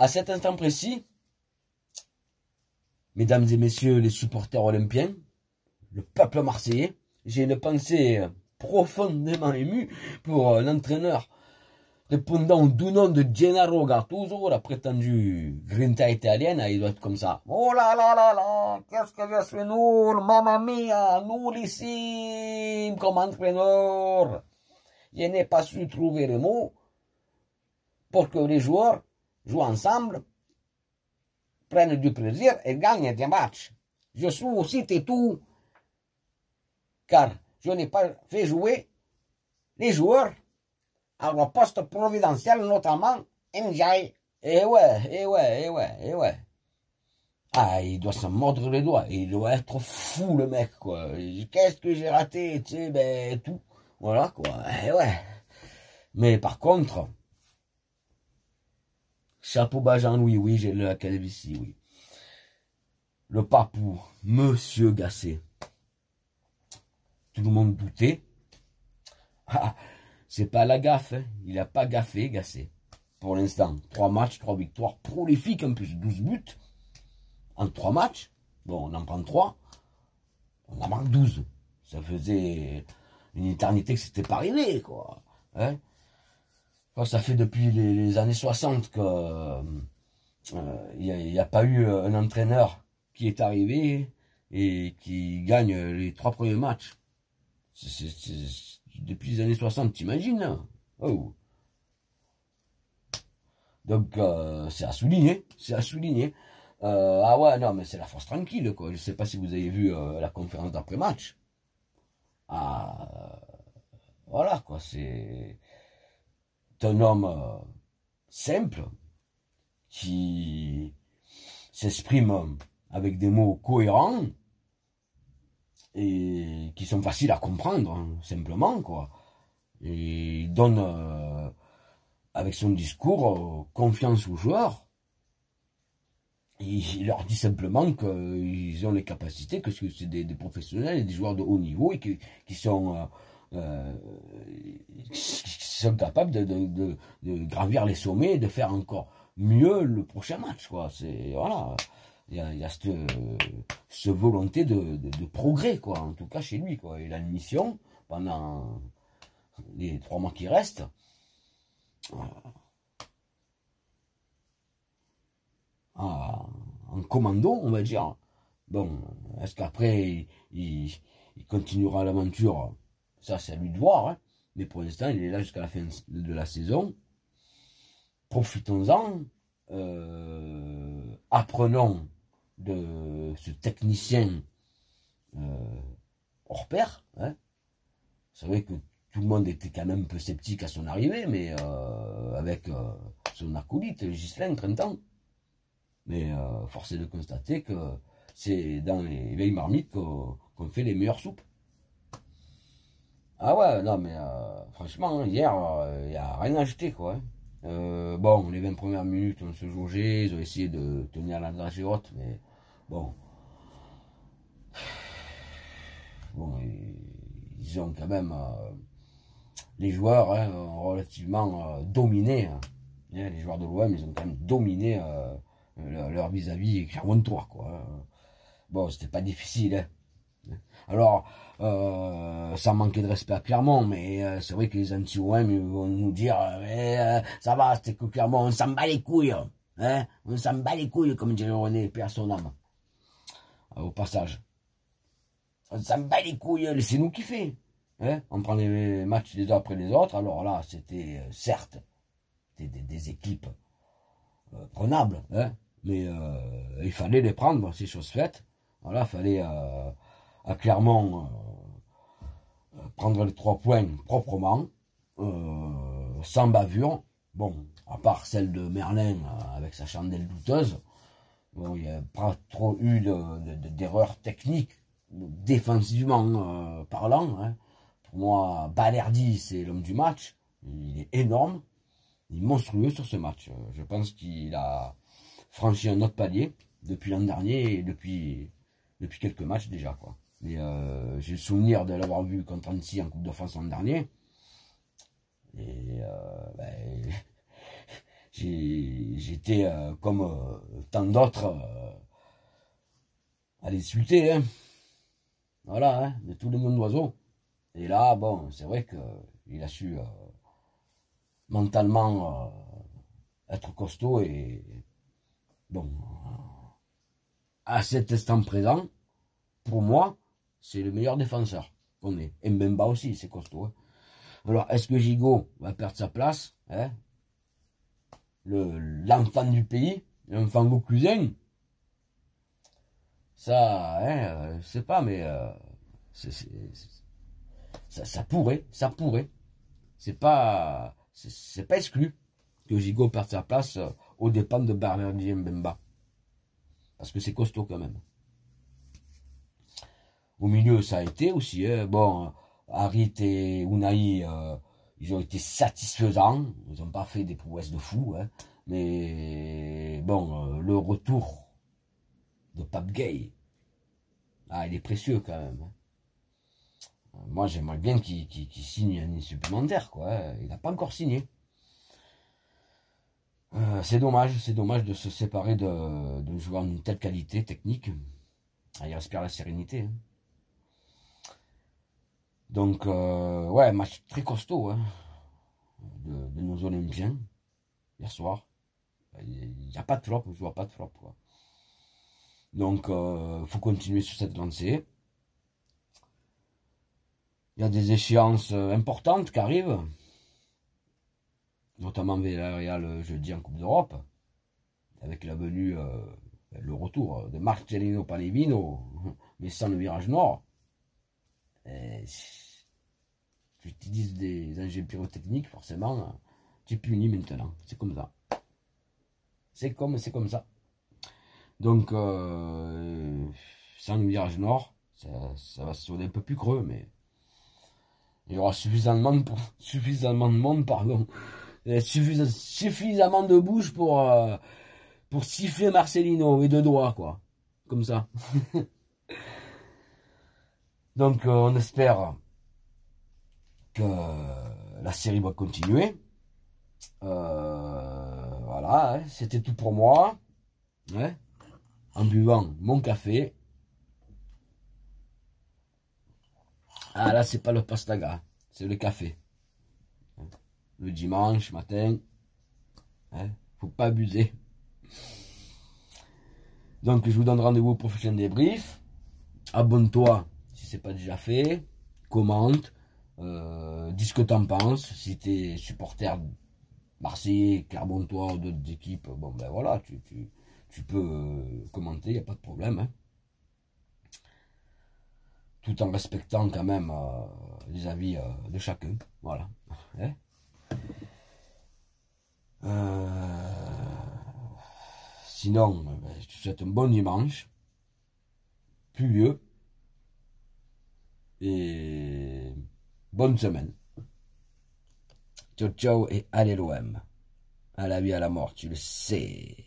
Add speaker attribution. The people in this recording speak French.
Speaker 1: à cet instant précis, mesdames et messieurs les supporters olympiens, le peuple marseillais, j'ai une pensée profondément émue pour l'entraîneur répondant au doux nom de Gennaro Gattuso, la prétendue grinta italienne. Il doit être comme ça. Oh là là là là, qu'est-ce que je suis nul, mamma mia, nullissime comme entraîneur. Je n'ai pas su trouver le mot pour que les joueurs jouent ensemble, prennent du plaisir et gagnent des matchs. Je suis aussi têtu, car je n'ai pas fait jouer les joueurs à leur poste providentiel, notamment Ndiaye. Eh ouais, eh ouais, eh ouais, eh ouais. Ah, il doit se mordre les doigts, il doit être fou le mec, quoi. Qu'est-ce que j'ai raté, tu sais, ben tout. Voilà, quoi, eh ouais. Mais par contre, chapeau bas Jean-Louis, oui, j'ai la calvitie, oui. Le papou, Monsieur Gasset. Tout le monde doutait. Ah, c'est pas la gaffe, hein. Il n'a pas gaffé, Gasset. Pour l'instant, 3 matchs, 3 victoires prolifiques, en plus 12 buts. En 3 matchs. Bon, on en prend 3. On en marque 12. Ça faisait une éternité que c'était pas arrivé, quoi. Hein, ça fait depuis les années 60 que il n'y a pas eu un entraîneur qui est arrivé et qui gagne les 3 premiers matchs. Depuis les années 60, t'imagines? Oh. Donc, c'est à souligner, c'est à souligner. Ah ouais, non, mais c'est la force tranquille, quoi. Je sais pas si vous avez vu la conférence d'après-match. Ah, voilà, quoi, c'est un homme simple, qui s'exprime avec des mots cohérents, et qui sont faciles à comprendre, hein, simplement, quoi. Et il donne, avec son discours, confiance aux joueurs. Il leur dit simplement qu'ils ont les capacités, que c'est des professionnels et des joueurs de haut niveau et qui sont capables de gravir les sommets et de faire encore mieux le prochain match, quoi. C'est, voilà. Il y a cette volonté de progrès, quoi, en tout cas chez lui, quoi. Il a une mission pendant les 3 mois qui restent. En commando, on va dire. Bon, est-ce qu'après, il continuera l'aventure? Ça, c'est à lui de voir, hein. Mais pour l'instant, il est là jusqu'à la fin de la saison. Profitons-en. Apprenons de ce technicien hors pair, hein. C'est vrai que tout le monde était quand même un peu sceptique à son arrivée, mais avec son acolyte, Ghislain, 30 ans. Mais force est de constater que c'est dans les vieilles marmites qu'on fait les meilleures soupes. Ah ouais, non mais franchement, hier, il n'y a rien à jeter, quoi, hein. Bon, les 20 premières minutes, on se jaugeait, ils ont essayé de tenir la dragée haute, mais bon. Bon, ils ont quand même, les joueurs, hein, ont relativement dominé, hein. Les joueurs de l'OM, ils ont quand même dominé leur vis-à-vis Clermont-Tonnerre, quoi. Bon, c'était pas difficile, hein. Alors, sans manquer de respect à Clermont, mais c'est vrai que les anti-OM vont nous dire ça va, c'était que Clermont, on s'en bat les couilles, hein, on s'en bat les couilles, comme dirait René, paix à son âme. Au passage, on s'en bat les couilles, c'est nous qui fait, hein, on prend les matchs les uns après les autres. Alors là, c'était certes des équipes prenables, hein, mais il fallait les prendre, c'est chose faite. Voilà, il fallait à Clermont prendre les 3 points proprement, sans bavure. Bon, à part celle de Merlin avec sa chandelle douteuse, bon, il n'y a pas trop eu d'erreurs techniques, défensivement parlant, hein. Pour moi, Balerdi, c'est l'homme du match. Il est énorme, il est monstrueux sur ce match. Je pense qu'il a franchi un autre palier depuis l'an dernier et depuis quelques matchs déjà, quoi. Mais j'ai le souvenir de l'avoir vu contre Annecy en Coupe de France l'an dernier. Et ben, j'étais comme tant d'autres à les insulter, hein. Voilà, hein, de tout le monde d'oiseaux. Et là, bon, c'est vrai qu'il a su mentalement être costaud et bon, à cet instant présent, pour moi, c'est le meilleur défenseur qu'on ait. Et Mbemba aussi, c'est costaud. Hein. Alors, est-ce que Gigot va perdre sa place, hein, l'enfant du pays, l'enfant vauclusin? Ça, hein, je sais pas, mais ça pourrait. C'est pas exclu que Gigot perde sa place aux dépens de Bernard Mbemba. Parce que c'est costaud quand même. Au milieu, ça a été aussi. Hein. Bon, Harit et Unai, ils ont été satisfaisants. Ils n'ont pas fait des prouesses de fou. Hein. Mais bon, le retour de Pape Gueye, il est précieux quand même. Moi, j'aimerais bien qu'il signe un supplémentaire, quoi. Il n'a pas encore signé. C'est dommage de se séparer de joueurs d'une telle qualité technique. Il respire la sérénité. Hein. Donc, ouais, match très costaud hein, de nos Olympiens hier soir. Il n'y a pas de flop, je vois pas de flop. Quoi. Donc, faut continuer sur cette lancée. Il y a des échéances importantes qui arrivent, notamment Villarreal jeudi en Coupe d'Europe, avec la venue, le retour de Marcelino Palevino, mais sans le virage nord. Tu utilises des engins pyrotechniques, forcément, tu es puni maintenant. C'est comme ça. C'est comme ça. Donc, sans le virage nord, ça va se sonner un peu plus creux, mais il y aura suffisamment de monde, pardon. Suffisamment de bouche pour siffler Marcelino et de doigts, quoi. Comme ça. Donc, on espère que la série va continuer. Voilà, hein, c'était tout pour moi. Ouais, en buvant mon café. Ah là, c'est pas le pastaga, c'est le café. Le dimanche matin. Hein, faut pas abuser. Donc, je vous donne rendez-vous au prochain débrief. Abonne-toi si c'est pas déjà fait. Commente. Dis ce que t'en penses. Si t'es supporter marseillais, Clermontois ou d'autres équipes, bon ben voilà, tu peux commenter, il n'y a pas de problème. Hein. Tout en respectant quand même les avis de chacun. Voilà. Hein. Sinon, je te souhaite un bon dimanche. Pluvieux. Et bonne semaine. Ciao ciao et allez l'OM. À la vie, à la mort, tu le sais.